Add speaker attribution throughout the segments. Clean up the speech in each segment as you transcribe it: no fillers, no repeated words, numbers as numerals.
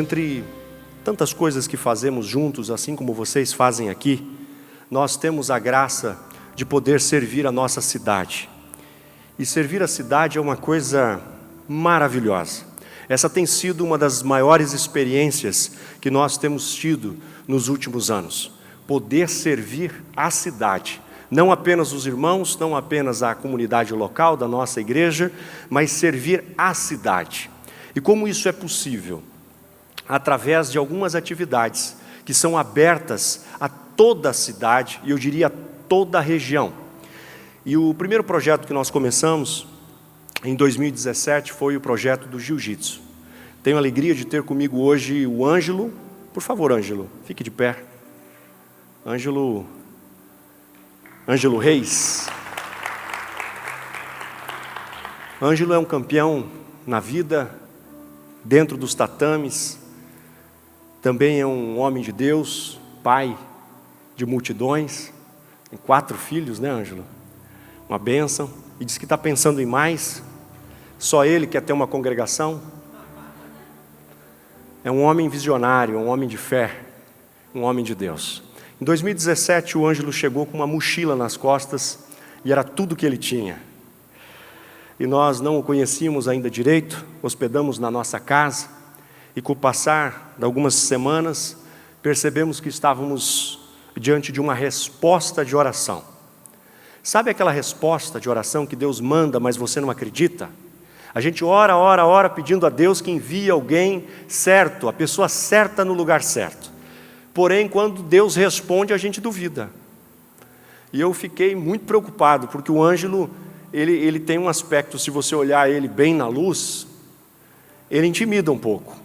Speaker 1: entre tantas coisas que fazemos juntos, assim como vocês fazem aqui, nós temos a graça de poder servir a nossa cidade. E servir a cidade é uma coisa maravilhosa. Essa tem sido uma das maiores experiências que nós temos tido nos últimos anos. Poder servir a cidade. Não apenas os irmãos, não apenas a comunidade local da nossa igreja, mas servir a cidade. E como isso é possível? Através de algumas atividades que são abertas a toda a cidade, e eu diria toda a região. E o primeiro projeto que nós começamos em 2017 foi o projeto do Jiu-Jitsu. Tenho a alegria de ter comigo hoje o Ângelo. Por favor, Ângelo, fique de pé. Ângelo Reis. Ângelo é um campeão na vida, dentro dos tatames. Também é um homem de Deus, pai de multidões. Tem 4 filhos, né, Ângelo? Uma bênção. E diz que está pensando em mais. Só ele quer ter uma congregação. É um homem visionário, um homem de fé, um homem de Deus. Em 2017, o Ângelo chegou com uma mochila nas costas e era tudo que ele tinha. E nós não o conhecíamos ainda direito, hospedamos na nossa casa e com o passar de algumas semanas, percebemos que estávamos diante de uma resposta de oração. Sabe aquela resposta de oração que Deus manda, mas você não acredita? A gente ora, pedindo a Deus que envie alguém certo, a pessoa certa no lugar certo. Porém, quando Deus responde, a gente duvida. E eu fiquei muito preocupado, porque o Ângelo, ele tem um aspecto, se você olhar ele bem na luz, ele intimida um pouco,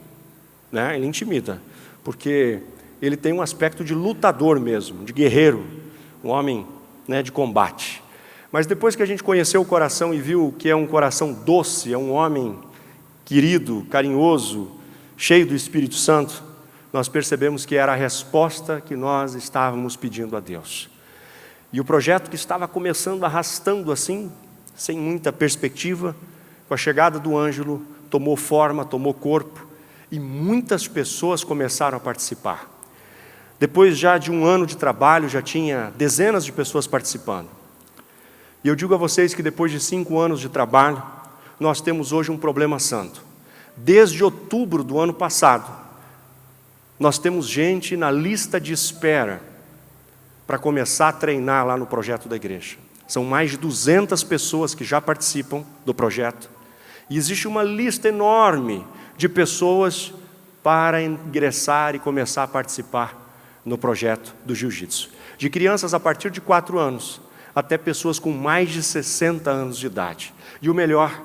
Speaker 1: né? Ele intimida, porque ele tem um aspecto de lutador mesmo, de guerreiro, um homem, né, de combate. Mas depois que a gente conheceu o coração e viu que é um coração doce, é um homem querido, carinhoso, cheio do Espírito Santo, nós percebemos que era a resposta que nós estávamos pedindo a Deus. E o projeto que estava começando, arrastando assim, sem muita perspectiva, com a chegada do Ângelo, tomou forma, tomou corpo, e muitas pessoas começaram a participar. Depois já de um ano de trabalho, já tinha dezenas de pessoas participando. E eu digo a vocês que depois de 5 anos de trabalho, nós temos hoje um problema santo. Desde outubro do ano passado, nós temos gente na lista de espera para começar a treinar lá no projeto da igreja. São mais de 200 pessoas que já participam do projeto. E existe uma lista enorme de pessoas para ingressar e começar a participar no projeto do Jiu-Jitsu. De crianças a partir de 4 anos, até pessoas com mais de 60 anos de idade. E o melhor,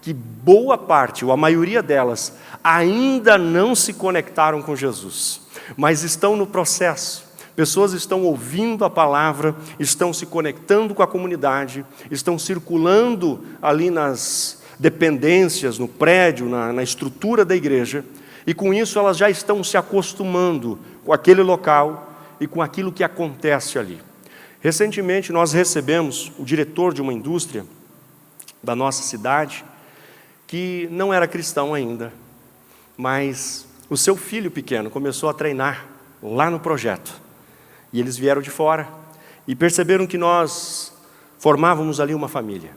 Speaker 1: que boa parte, ou a maioria delas, ainda não se conectaram com Jesus, mas estão no processo. Pessoas estão ouvindo a palavra, estão se conectando com a comunidade, estão circulando ali nas dependências, no prédio, na estrutura da igreja, e com isso elas já estão se acostumando com aquele local e com aquilo que acontece ali. Recentemente nós recebemos o diretor de uma indústria da nossa cidade, que não era cristão ainda, mas o seu filho pequeno começou a treinar lá no projeto. E eles vieram de fora e perceberam que nós formávamos ali uma família.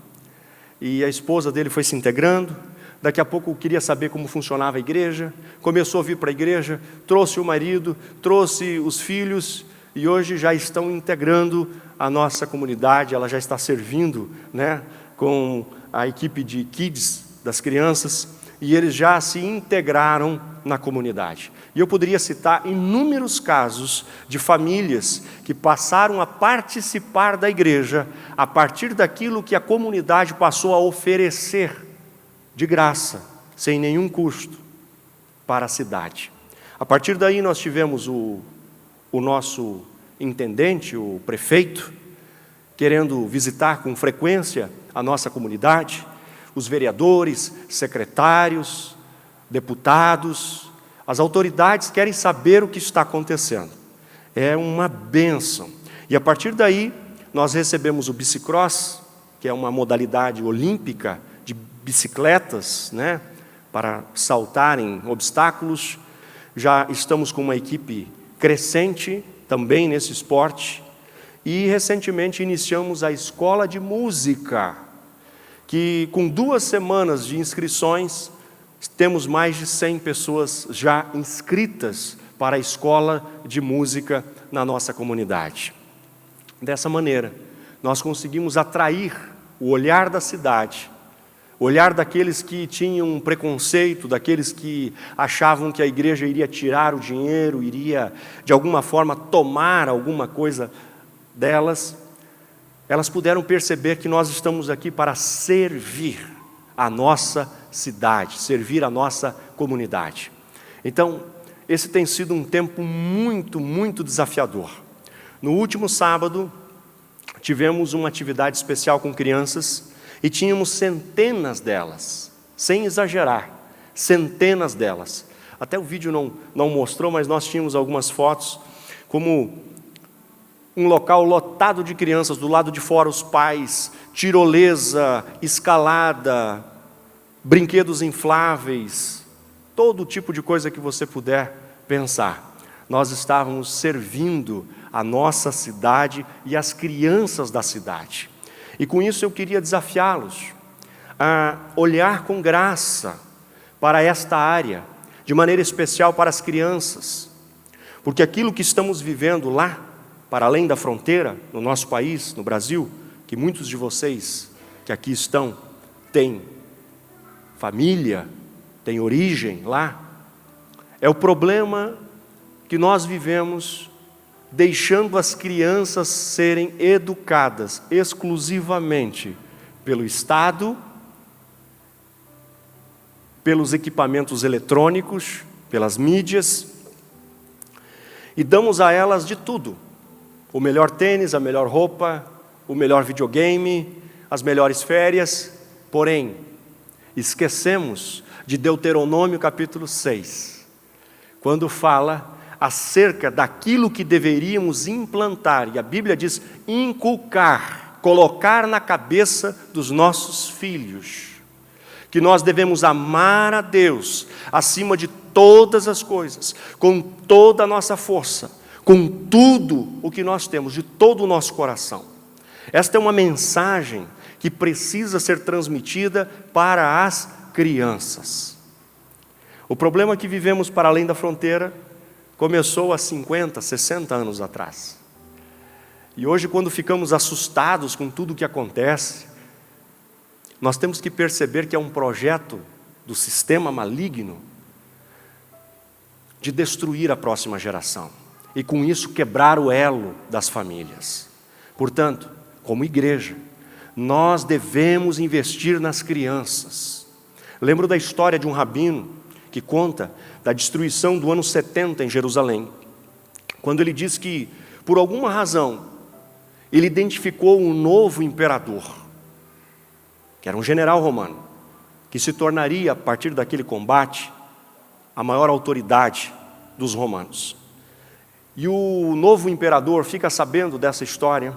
Speaker 1: E a esposa dele foi se integrando, daqui a pouco queria saber como funcionava a igreja, começou a vir para a igreja, trouxe o marido, trouxe os filhos, e hoje já estão integrando a nossa comunidade, ela já está servindo, né, com a equipe de kids das crianças, e eles já se integraram na comunidade. E eu poderia citar inúmeros casos de famílias que passaram a participar da igreja a partir daquilo que a comunidade passou a oferecer de graça, sem nenhum custo, para a cidade. A partir daí nós tivemos o nosso intendente, o prefeito, querendo visitar com frequência a nossa comunidade, os vereadores, secretários, deputados, as autoridades querem saber o que está acontecendo. É uma bênção. E a partir daí, nós recebemos o bicicross, que é uma modalidade olímpica de bicicletas, né, para saltarem obstáculos. já estamos com uma equipe crescente também nesse esporte. E recentemente iniciamos a escola de música, que com 2 semanas de inscrições, temos mais de 100 pessoas já inscritas para a escola de música na nossa comunidade. Dessa maneira, nós conseguimos atrair o olhar da cidade, o olhar daqueles que tinham um preconceito, daqueles que achavam que a igreja iria tirar o dinheiro, iria de alguma forma tomar alguma coisa delas. Elas puderam perceber que nós estamos aqui para servir a nossa cidade, servir a nossa comunidade. Então, esse tem sido um tempo muito, muito desafiador. No último sábado, tivemos uma atividade especial com crianças e tínhamos centenas delas, sem exagerar, centenas delas. Até o vídeo não mostrou, mas nós tínhamos algumas fotos, como um local lotado de crianças, do lado de fora os pais, tirolesa, escalada, brinquedos infláveis, todo tipo de coisa que você puder pensar. Nós estávamos servindo a nossa cidade e as crianças da cidade. E com isso eu queria desafiá-los a olhar com graça para esta área, de maneira especial para as crianças, porque aquilo que estamos vivendo lá, para além da fronteira, no nosso país, no Brasil, que muitos de vocês que aqui estão têm família, têm origem lá, é o problema que nós vivemos, deixando as crianças serem educadas exclusivamente pelo Estado, pelos equipamentos eletrônicos, pelas mídias, e damos a elas de tudo: o melhor tênis, a melhor roupa, o melhor videogame, as melhores férias. Porém, esquecemos de Deuteronômio capítulo 6, quando fala acerca daquilo que deveríamos implantar, e a Bíblia diz inculcar, colocar na cabeça dos nossos filhos, que nós devemos amar a Deus acima de todas as coisas, com toda a nossa força, com tudo o que nós temos, de todo o nosso coração. Esta é uma mensagem que precisa ser transmitida para as crianças. O problema que vivemos para além da fronteira começou há 50, 60 anos atrás. E hoje, quando ficamos assustados com tudo o que acontece, nós temos que perceber que é um projeto do sistema maligno de destruir a próxima geração e com isso quebrar o elo das famílias. Portanto, como igreja, nós devemos investir nas crianças. Lembro da história de um rabino que conta da destruição do ano 70 em Jerusalém, quando ele diz que, por alguma razão, ele identificou um novo imperador, que era um general romano, que se tornaria, a partir daquele combate, a maior autoridade dos romanos. E o novo imperador fica sabendo dessa história,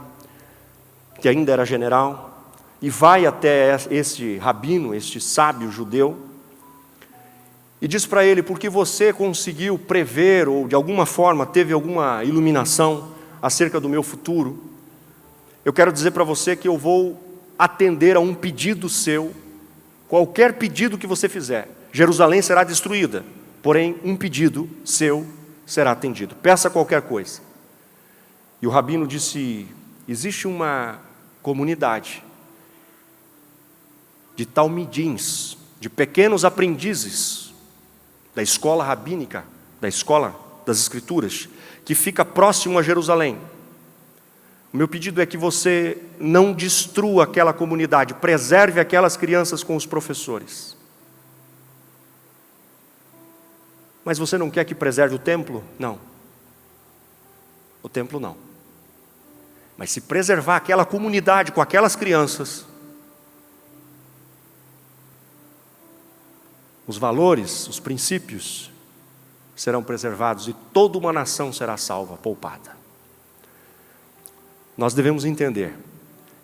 Speaker 1: que ainda era general, e vai até este rabino, este sábio judeu, e diz para ele: porque você conseguiu prever, ou de alguma forma teve alguma iluminação acerca do meu futuro, eu quero dizer para você que eu vou atender a um pedido seu. Qualquer pedido que você fizer, Jerusalém será destruída, porém um pedido seu será atendido. Peça qualquer coisa. E o rabino disse: existe uma comunidade de talmidins, de pequenos aprendizes da escola rabínica, da escola das Escrituras, que fica próximo a Jerusalém. O meu pedido é que você não destrua aquela comunidade, preserve aquelas crianças com os professores. Mas você não quer que preserve o templo? Não. O templo não. Mas se preservar aquela comunidade com aquelas crianças, os valores, os princípios serão preservados e toda uma nação será salva, poupada. Nós devemos entender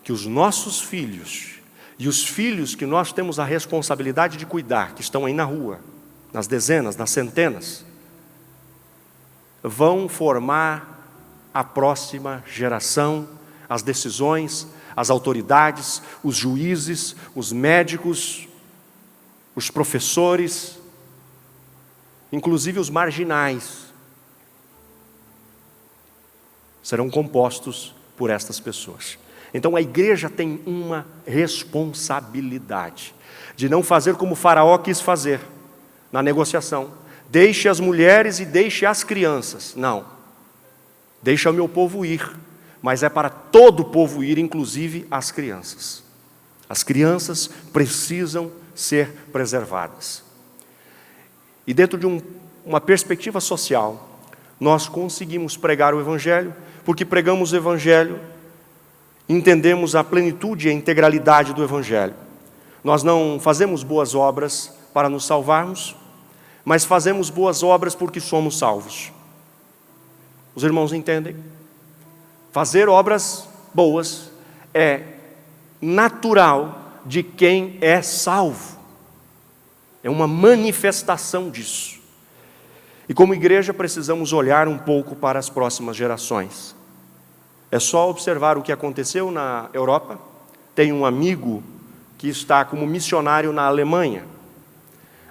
Speaker 1: que os nossos filhos e os filhos que nós temos a responsabilidade de cuidar, que estão aí na rua, nas dezenas, nas centenas, vão formar a próxima geração, as decisões, as autoridades, os juízes, os médicos, os professores, inclusive os marginais, serão compostos por estas pessoas. Então a igreja tem uma responsabilidade de não fazer como o Faraó quis fazer na negociação. Deixe as mulheres e deixe as crianças. Não. Deixa o meu povo ir. Mas é para todo o povo ir, inclusive as crianças. As crianças precisam ser preservadas. E dentro de uma perspectiva social, nós conseguimos pregar o Evangelho, porque pregamos o Evangelho, entendemos a plenitude e a integralidade do Evangelho. Nós não fazemos boas obras para nos salvarmos, mas fazemos boas obras porque somos salvos. Os irmãos entendem? Fazer obras boas é natural de quem é salvo. É uma manifestação disso. E como igreja precisamos olhar um pouco para as próximas gerações. É só observar o que aconteceu na Europa. Tem um amigo que está como missionário na Alemanha.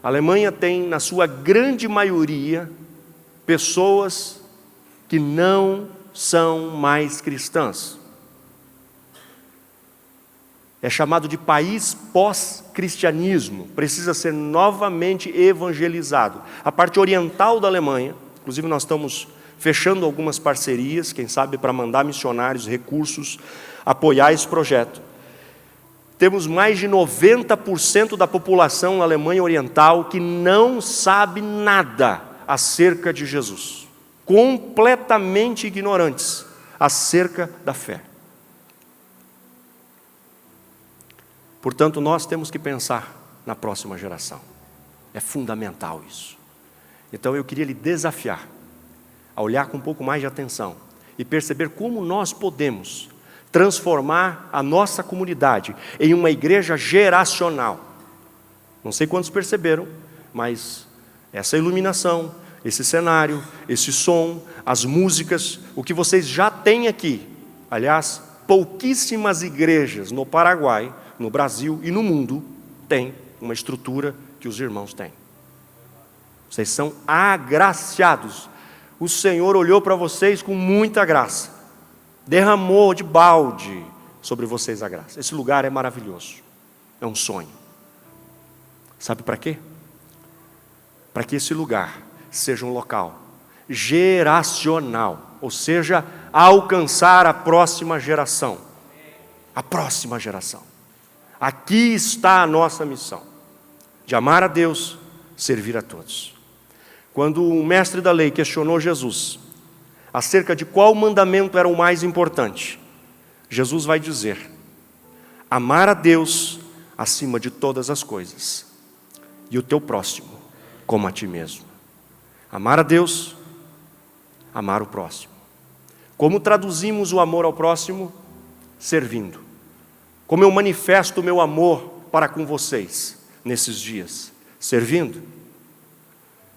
Speaker 1: A Alemanha tem, na sua grande maioria, pessoas que não são mais cristãs. É chamado de país pós-cristianismo, precisa ser novamente evangelizado. A parte oriental da Alemanha, inclusive nós estamos fechando algumas parcerias, quem sabe para mandar missionários, recursos, apoiar esse projeto. Temos mais de 90% da população na Alemanha Oriental que não sabe nada acerca de Jesus. Completamente ignorantes acerca da fé. Portanto, nós temos que pensar na próxima geração. É fundamental isso. Então eu queria lhe desafiar a olhar com um pouco mais de atenção e perceber como nós podemos transformar a nossa comunidade em uma igreja geracional. Não sei quantos perceberam, mas essa iluminação, esse cenário, esse som, as músicas, o que vocês já têm aqui. Aliás, pouquíssimas igrejas no Paraguai, no Brasil e no mundo têm uma estrutura que os irmãos têm. Vocês são agraciados. O Senhor olhou para vocês com muita graça. Derramou de balde sobre vocês a graça. Esse lugar é maravilhoso. É um sonho. Sabe para quê? Para que esse lugar seja um local geracional, ou seja, alcançar a próxima geração. A próxima geração. Aqui está a nossa missão, de amar a Deus, servir a todos. Quando o mestre da lei questionou Jesus acerca de qual mandamento era o mais importante, Jesus vai dizer: amar a Deus acima de todas as coisas, e o teu próximo como a ti mesmo. Amar a Deus, amar o próximo. Como traduzimos o amor ao próximo? Servindo. Como eu manifesto o meu amor para com vocês nesses dias? Servindo.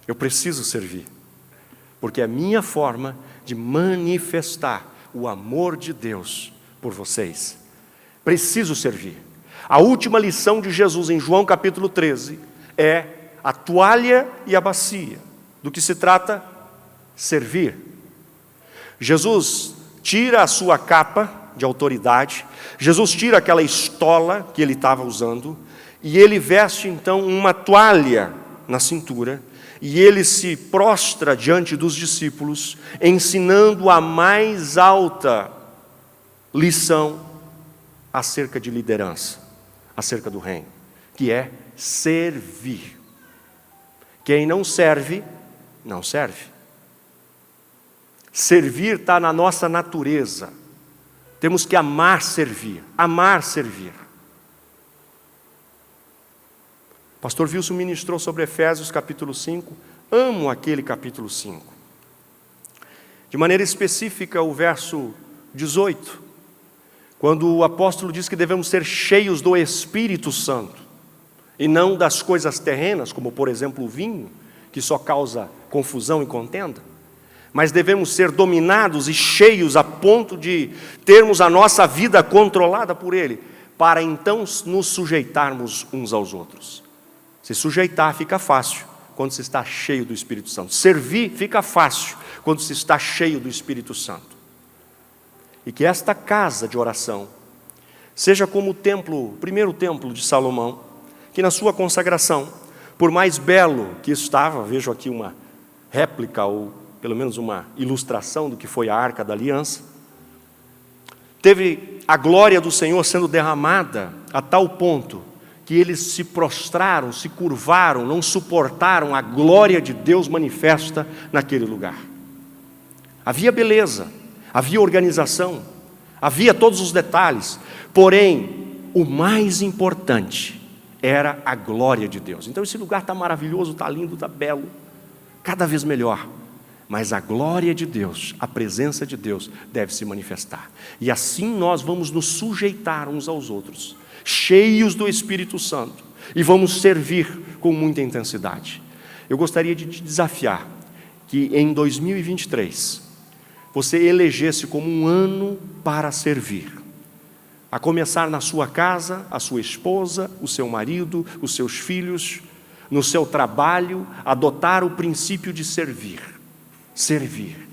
Speaker 1: Eu preciso servir, porque é a minha forma de manifestar o amor de Deus por vocês. Preciso servir. A última lição de Jesus em João capítulo 13 é a toalha e a bacia. Do que se trata? Servir. Jesus tira a sua capa de autoridade, Jesus tira aquela estola que ele estava usando, e ele veste então uma toalha na cintura, e ele se prostra diante dos discípulos, ensinando a mais alta lição acerca de liderança, acerca do reino, que é servir. Quem não serve, não serve. Servir está na nossa natureza. Temos que amar servir, amar servir. O pastor Wilson ministrou sobre Efésios capítulo 5, amo aquele capítulo 5. De maneira específica o verso 18, quando o apóstolo diz que devemos ser cheios do Espírito Santo, e não das coisas terrenas, como por exemplo o vinho, que só causa confusão e contenda. mas devemos ser dominados e cheios a ponto de termos a nossa vida controlada por Ele, para então nos sujeitarmos uns aos outros. Se sujeitar fica fácil quando se está cheio do Espírito Santo. Servir fica fácil quando se está cheio do Espírito Santo. E que esta casa de oração seja como o primeiro templo de Salomão, que na sua consagração, por mais belo que estava, vejo aqui uma réplica ou pelo menos uma ilustração do que foi a Arca da Aliança, teve a glória do Senhor sendo derramada a tal ponto que eles se prostraram, se curvaram, não suportaram a glória de Deus manifesta naquele lugar. Havia beleza, havia organização, havia todos os detalhes, porém, o mais importante era a glória de Deus. Então esse lugar está maravilhoso, está lindo, está belo, cada vez melhor. Mas a glória de Deus, a presença de Deus deve se manifestar. E assim nós vamos nos sujeitar uns aos outros, cheios do Espírito Santo, e vamos servir com muita intensidade. Eu gostaria de te desafiar que em 2023 você elegesse como um ano para servir. A começar na sua casa, a sua esposa, o seu marido, os seus filhos, no seu trabalho, adotar o princípio de servir. Servir.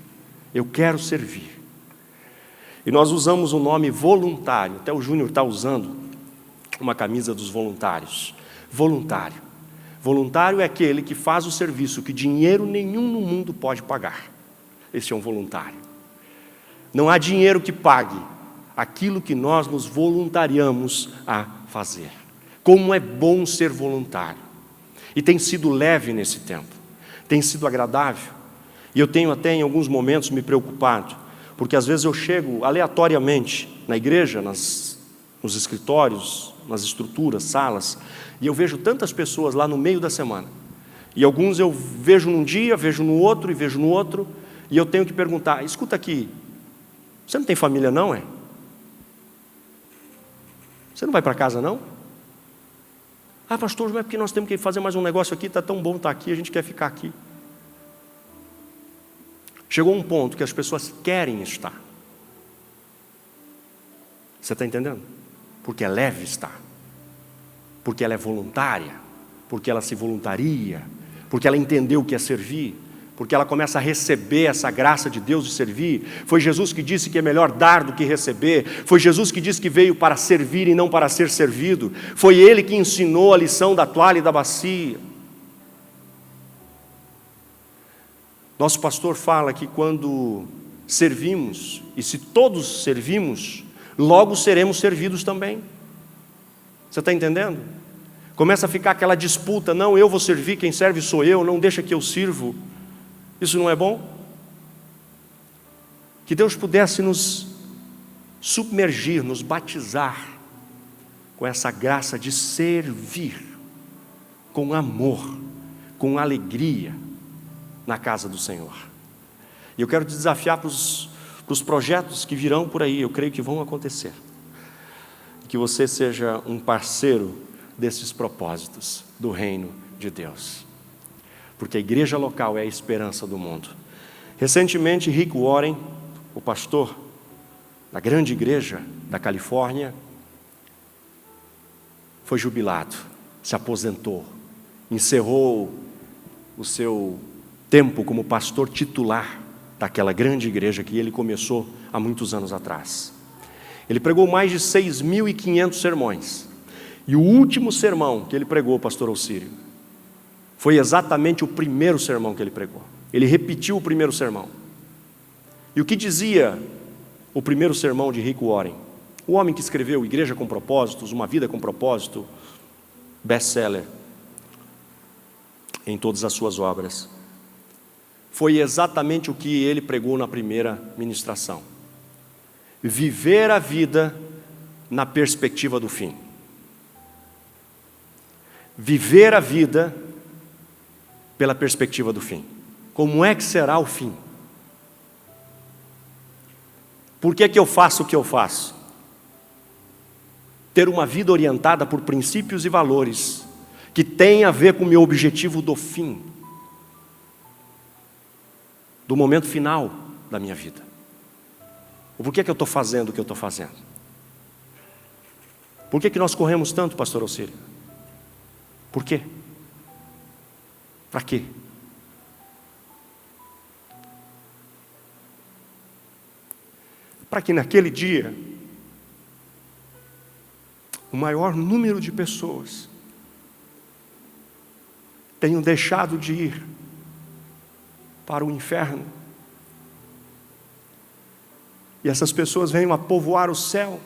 Speaker 1: Eu quero servir. E nós usamos o nome voluntário. Até o Júnior está usando uma camisa dos voluntários. Voluntário. Voluntário é aquele que faz o serviço que dinheiro nenhum no mundo pode pagar. Esse é um voluntário. Não há dinheiro que pague aquilo que nós nos voluntariamos a fazer. Como é bom ser voluntário. E tem sido leve nesse tempo. Tem sido agradável. E eu tenho até em alguns momentos me preocupado, porque às vezes eu chego aleatoriamente na igreja, nos escritórios, nas estruturas, salas, e eu vejo tantas pessoas lá no meio da semana. E alguns eu vejo num dia, vejo no outro e vejo no outro, e eu tenho que perguntar, escuta aqui, você não tem família não, é? Você não vai para casa não? Ah, pastor, não é porque nós temos que fazer mais um negócio aqui, está tão bom estar aqui, a gente quer ficar aqui. Chegou um ponto que as pessoas querem estar. Você está entendendo? Porque é leve estar. Porque ela é voluntária. Porque ela se voluntaria. Porque ela entendeu o que é servir. Porque ela começa a receber essa graça de Deus de servir. Foi Jesus que disse que é melhor dar do que receber. Foi Jesus que disse que veio para servir e não para ser servido. Foi Ele que ensinou a lição da toalha e da bacia. Nosso pastor fala que quando servimos, e se todos servimos, logo seremos servidos também. Você está entendendo? Começa a ficar aquela disputa, não, eu vou servir, quem serve sou eu, não deixa que eu sirvo. Isso não é bom? Que Deus pudesse nos submergir, nos batizar com essa graça de servir, com amor, com alegria, na casa do Senhor. E eu quero te desafiar para os projetos que virão por aí, eu creio que vão acontecer. Que você seja um parceiro desses propósitos do reino de Deus. Porque a igreja local é a esperança do mundo. Recentemente, Rick Warren, o pastor da grande igreja da Califórnia, foi jubilado, se aposentou, encerrou o seu tempo como pastor titular daquela grande igreja que ele começou há muitos anos atrás. Ele pregou mais de 6.500 sermões. E o último sermão que ele pregou, pastor Alcírio, foi exatamente o primeiro sermão que ele pregou. Ele repetiu o primeiro sermão. E o que dizia o primeiro sermão de Rick Warren? O homem que escreveu Igreja com Propósitos, Uma Vida com Propósito, best-seller em todas as suas obras. Foi exatamente o que ele pregou na primeira ministração. Viver a vida na perspectiva do fim. Viver a vida pela perspectiva do fim. Como é que será o fim? Por que eu faço o que eu faço? Ter uma vida orientada por princípios e valores que tem a ver com o meu objetivo do fim. do momento final da minha vida. O porquê que eu estou fazendo o que eu estou fazendo? Por que nós corremos tanto, pastor Alcírio? Por quê? Para quê? Para que naquele dia o maior número de pessoas tenham deixado de ir para o inferno e essas pessoas venham a povoar o céu.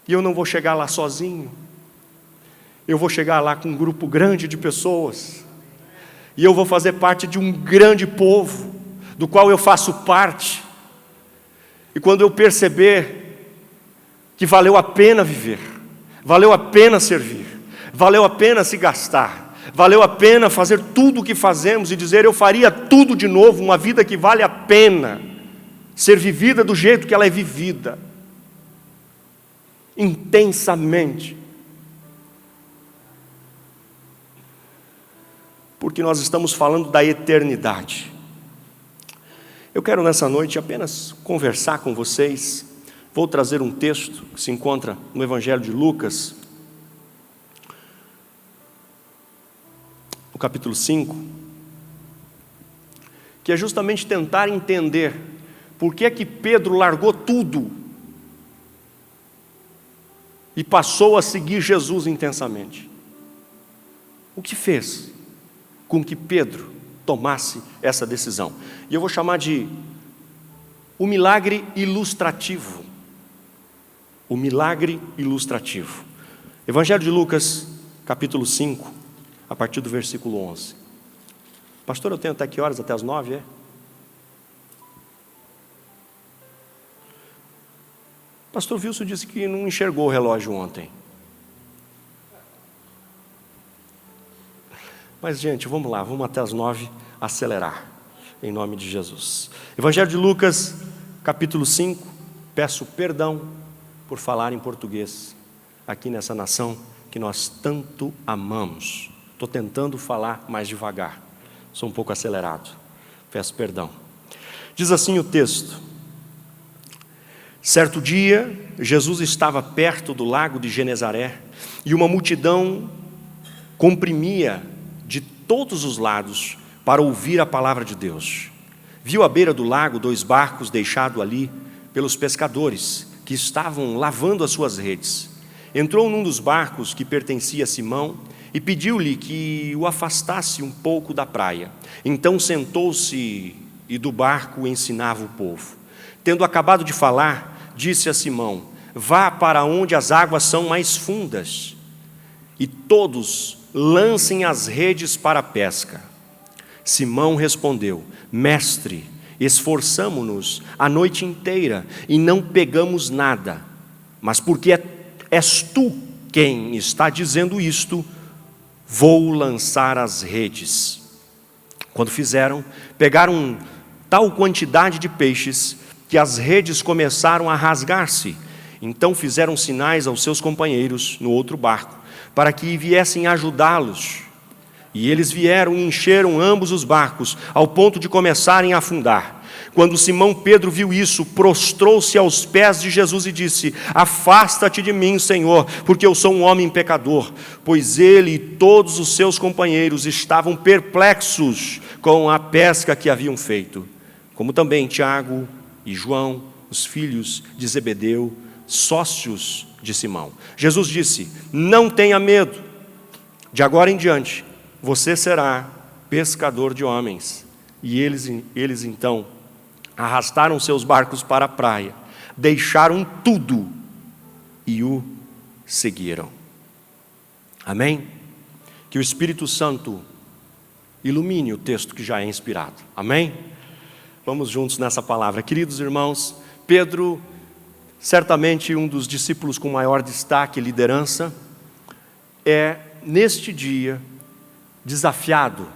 Speaker 1: E eu não vou chegar lá sozinho, eu vou chegar lá com um grupo grande de pessoas, e eu vou fazer parte de um grande povo, do qual eu faço parte. E quando eu perceber que valeu a pena viver, valeu a pena servir, valeu a pena se gastar, valeu a pena fazer tudo o que fazemos e dizer: eu faria tudo de novo, uma vida que vale a pena ser vivida do jeito que ela é vivida, intensamente, porque nós estamos falando da eternidade. Eu quero nessa noite apenas conversar com vocês. Vou trazer um texto que se encontra no Evangelho de Lucas, no capítulo 5, que é justamente tentar entender por que é que Pedro largou tudo e passou a seguir Jesus intensamente. O que fez com que Pedro tomasse essa decisão? E eu vou chamar de o milagre ilustrativo. O milagre ilustrativo. Evangelho de Lucas, capítulo 5, a partir do versículo 11. Pastor, eu tenho até que horas? Até as 9, é? Pastor Wilson disse que não enxergou o relógio ontem. Mas, gente, vamos lá, vamos até as 9 acelerar, em nome de Jesus. Evangelho de Lucas, capítulo 5. Peço perdão por falar em português aqui nessa nação que nós tanto amamos. Estou tentando falar mais devagar, sou um pouco acelerado, peço perdão. Diz assim o texto: certo dia, Jesus estava perto do lago de Genezaré e uma multidão comprimia de todos os lados para ouvir a palavra de Deus. Viu à beira do lago 2 barcos deixados ali pelos pescadores que estavam lavando as suas redes. Entrou num dos barcos que pertencia a Simão e pediu-lhe que o afastasse um pouco da praia. Então sentou-se e do barco ensinava o povo. Tendo acabado de falar, disse a Simão: vá para onde as águas são mais fundas e todos lancem as redes para a pesca. Simão respondeu: mestre, esforçamo-nos a noite inteira e não pegamos nada, mas porque és tu quem está dizendo isto, vou lançar as redes. Quando fizeram, pegaram tal quantidade de peixes que as redes começaram a rasgar-se. Então fizeram sinais aos seus companheiros no outro barco, para que viessem ajudá-los. E eles vieram e encheram ambos os barcos, ao ponto de começarem a afundar. Quando Simão Pedro viu isso, prostrou-se aos pés de Jesus e disse: afasta-te de mim, Senhor, porque eu sou um homem pecador. Pois ele e todos os seus companheiros estavam perplexos com a pesca que haviam feito, como também Tiago e João, os filhos de Zebedeu, sócios de Simão. Jesus disse: não tenha medo, de agora em diante você será pescador de homens. E eles então arrastaram seus barcos para a praia, deixaram tudo e o seguiram. Amém? Que o Espírito Santo ilumine o texto que já é inspirado. Amém? Vamos juntos nessa palavra. Queridos irmãos, Pedro, certamente um dos discípulos com maior destaque e liderança, é neste dia desafiado,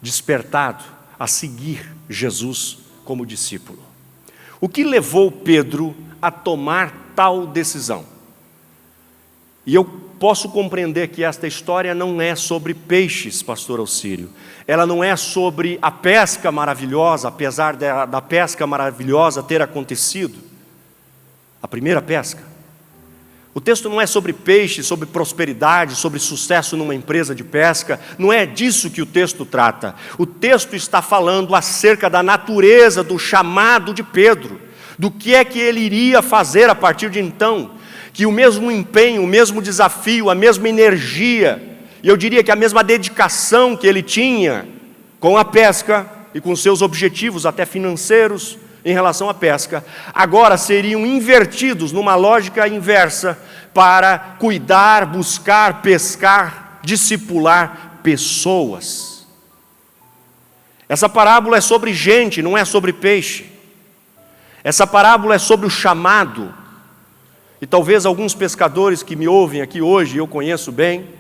Speaker 1: despertado a seguir Jesus como discípulo. O que levou Pedro a tomar tal decisão? E eu posso compreender que esta história não é sobre peixes, pastor Alcírio. Ela não é sobre a pesca maravilhosa, apesar da pesca maravilhosa ter acontecido, a primeira pesca. O texto não é sobre peixe, sobre prosperidade, sobre sucesso numa empresa de pesca. Não é disso que o texto trata. O texto está falando acerca da natureza do chamado de Pedro, do que é que ele iria fazer a partir de então. Que o mesmo empenho, o mesmo desafio, a mesma energia, e eu diria que a mesma dedicação que ele tinha com a pesca e com seus objetivos até financeiros em relação à pesca, agora seriam invertidos numa lógica inversa para cuidar, buscar, pescar, discipular pessoas. Essa parábola é sobre gente, não é sobre peixe. Essa parábola é sobre o chamado. E talvez alguns pescadores que me ouvem aqui hoje, eu conheço bem,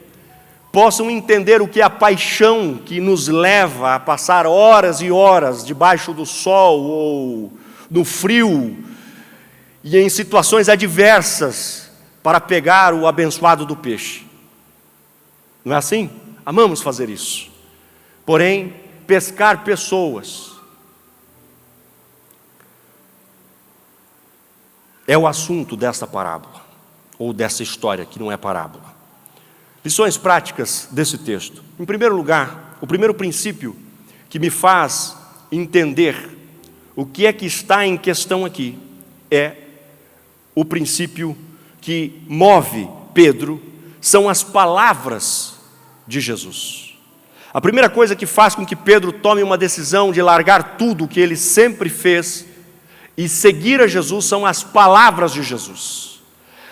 Speaker 1: possam entender o que é a paixão que nos leva a passar horas e horas debaixo do sol ou no frio e em situações adversas para pegar o abençoado do peixe. Não é assim? Amamos fazer isso. Porém, pescar pessoas é o assunto desta parábola, ou dessa história que não é parábola. Lições práticas desse texto. Em primeiro lugar, o primeiro princípio que me faz entender o que é que está em questão aqui é o princípio que move Pedro, são as palavras de Jesus. A primeira coisa que faz com que Pedro tome uma decisão de largar tudo o que ele sempre fez e seguir a Jesus são as palavras de Jesus.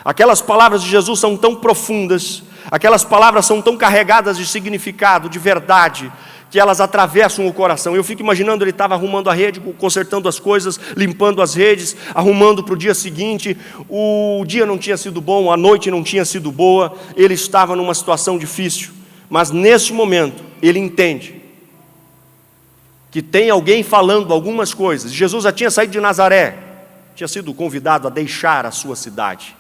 Speaker 1: Aquelas palavras de Jesus são tão profundas, aquelas palavras são tão carregadas de significado, de verdade, que elas atravessam o coração. Eu fico imaginando, ele estava arrumando a rede, consertando as coisas, limpando as redes, arrumando para o dia seguinte. O dia não tinha sido bom, a noite não tinha sido boa, ele estava numa situação difícil. Mas nesse momento, ele entende que tem alguém falando algumas coisas. Jesus já tinha saído de Nazaré, tinha sido convidado a deixar a sua cidade.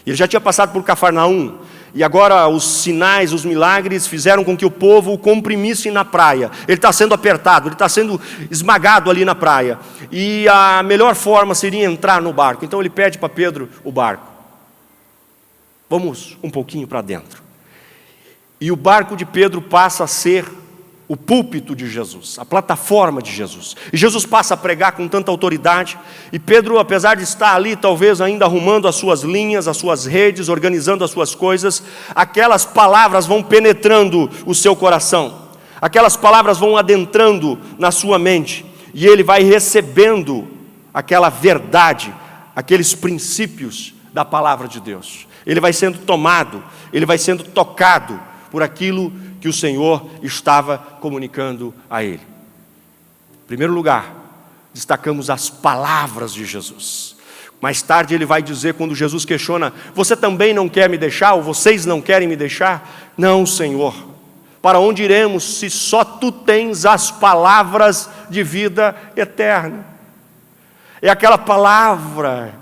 Speaker 1: Ele já tinha passado por Cafarnaum, e agora os sinais, os milagres fizeram com que o povo o comprimisse na praia. Ele está sendo apertado, ele está sendo esmagado ali na praia. E a melhor forma seria entrar no barco. Então ele pede para Pedro o barco. Vamos um pouquinho para dentro. E o barco de Pedro passa a ser o púlpito de Jesus, a plataforma de Jesus. E Jesus passa a pregar com tanta autoridade, e Pedro, apesar de estar ali, talvez ainda arrumando as suas linhas, as suas redes, organizando as suas coisas, aquelas palavras vão penetrando o seu coração, aquelas palavras vão adentrando na sua mente, e ele vai recebendo aquela verdade, aqueles princípios da palavra de Deus. Ele vai sendo tomado, ele vai sendo tocado por aquilo que o Senhor estava comunicando a ele. Em primeiro lugar, destacamos as palavras de Jesus. Mais tarde ele vai dizer, quando Jesus questiona: você também não quer me deixar? Ou vocês não querem me deixar? Não, Senhor. Para onde iremos se só Tu tens as palavras de vida eterna? É aquela palavra.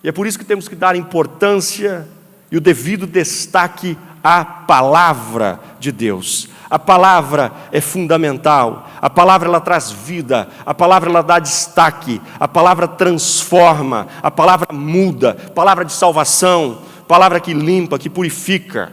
Speaker 1: E é por isso que temos que dar importância e o devido destaque à palavra de Deus. A palavra é fundamental, a palavra ela traz vida, a palavra ela dá destaque, a palavra transforma, a palavra muda, palavra de salvação, palavra que limpa, que purifica.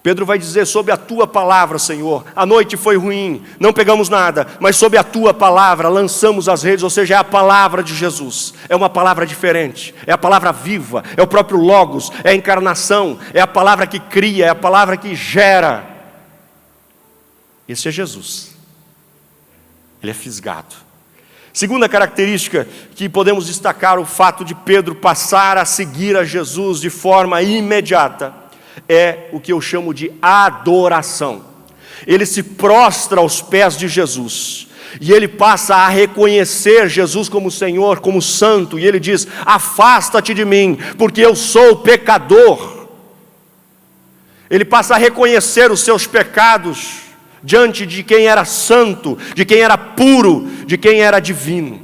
Speaker 1: Pedro vai dizer: sob a Tua palavra, Senhor, a noite foi ruim, não pegamos nada, mas sob a Tua palavra lançamos as redes. Ou seja, é a palavra de Jesus, é uma palavra diferente, é a palavra viva, é o próprio Logos, é a encarnação, é a palavra que cria, é a palavra que gera. Esse é Jesus, Ele é fisgado. Segunda característica que podemos destacar, o fato de Pedro passar a seguir a Jesus de forma imediata, é o que eu chamo de adoração. Ele se prostra aos pés de Jesus, e ele passa a reconhecer Jesus como Senhor, como Santo, e ele diz: afasta-te de mim, porque eu sou pecador. Ele passa a reconhecer os seus pecados diante de quem era santo, de quem era puro, de quem era divino.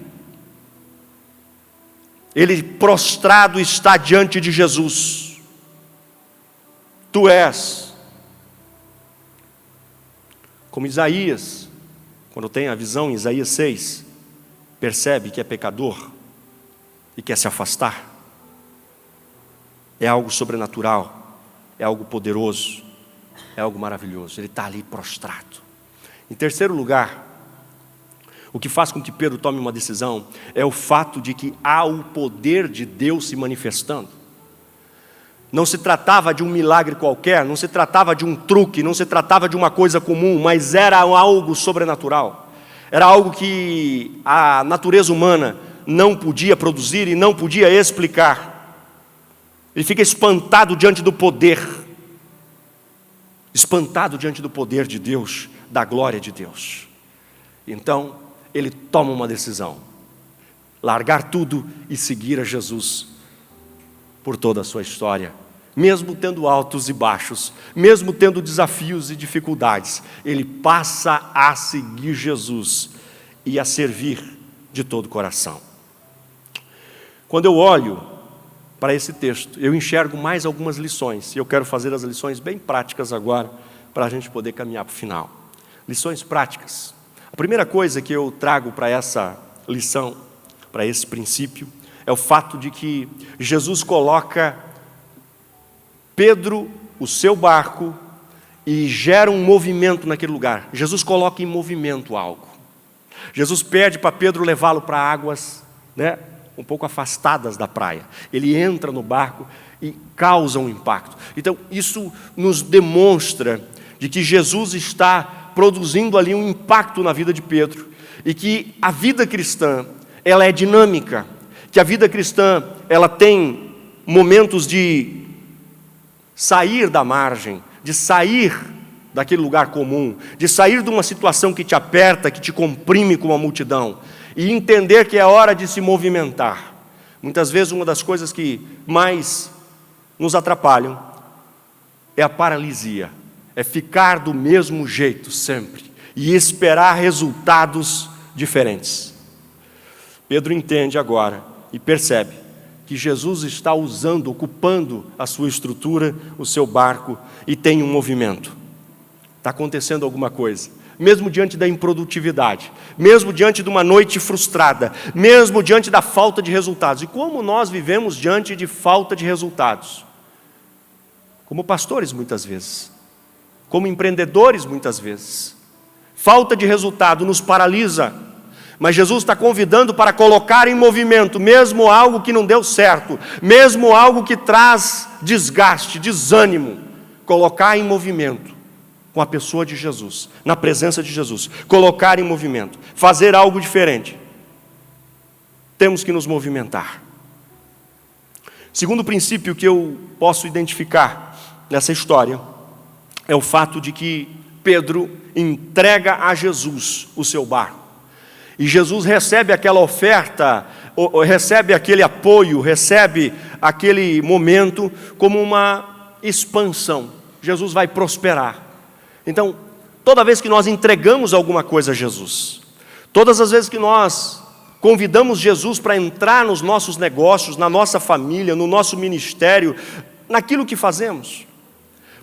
Speaker 1: ele prostrado está diante de Jesus. Tu és. Como Isaías, quando tem a visão em Isaías 6, percebe que é pecador e quer se afastar. É algo sobrenatural, é algo poderoso, é algo maravilhoso. Ele está ali prostrado. Em terceiro lugar, o que faz com que Pedro tome uma decisão é o fato de que há o poder de Deus se manifestando. Não se tratava de um milagre qualquer, não se tratava de um truque, não se tratava de uma coisa comum, mas era algo sobrenatural. Era algo que a natureza humana não podia produzir e não podia explicar. Ele fica espantado diante do poder. Espantado diante do poder de Deus, da glória de Deus. Então, ele toma uma decisão. Largar tudo e seguir a Jesus por toda a sua história. Mesmo tendo altos e baixos, mesmo tendo desafios e dificuldades, ele passa a seguir Jesus e a servir de todo o coração. Quando eu olho para esse texto, eu enxergo mais algumas lições, e eu quero fazer as lições bem práticas agora, para a gente poder caminhar para o final. Lições práticas. A primeira coisa que eu trago para essa lição, para esse princípio, é o fato de que Jesus coloca Pedro, o seu barco, e gera um movimento naquele lugar. Jesus coloca em movimento algo. Jesus pede para Pedro levá-lo para águas, um pouco afastadas da praia. Ele entra no barco e causa um impacto. Então, isso nos demonstra de que Jesus está produzindo ali um impacto na vida de Pedro, e que a vida cristã, ela é dinâmica, que a vida cristã, ela tem momentos de sair da margem, de sair daquele lugar comum, de sair de uma situação que te aperta, que te comprime com a multidão, e entender que é hora de se movimentar. Muitas vezes uma das coisas que mais nos atrapalham é a paralisia, é ficar do mesmo jeito sempre, e esperar resultados diferentes. Pedro entende agora e percebe que Jesus está usando, ocupando a sua estrutura, o seu barco, e tem um movimento. Está acontecendo alguma coisa. Mesmo diante da improdutividade, mesmo diante de uma noite frustrada, mesmo diante da falta de resultados. E como nós vivemos diante de falta de resultados? Como pastores muitas vezes, como empreendedores muitas vezes. Falta de resultado nos paralisa, mas Jesus está convidando para colocar em movimento, mesmo algo que não deu certo, mesmo algo que traz desgaste, desânimo, colocar em movimento com a pessoa de Jesus, na presença de Jesus, colocar em movimento, fazer algo diferente. Temos que nos movimentar. Segundo princípio que eu posso identificar nessa história, é o fato de que Pedro entrega a Jesus o seu barco. E Jesus recebe aquela oferta, recebe aquele apoio, recebe aquele momento como uma expansão. Jesus vai prosperar. Então, toda vez que nós entregamos alguma coisa a Jesus, todas as vezes que nós convidamos Jesus para entrar nos nossos negócios, na nossa família, no nosso ministério, naquilo que fazemos,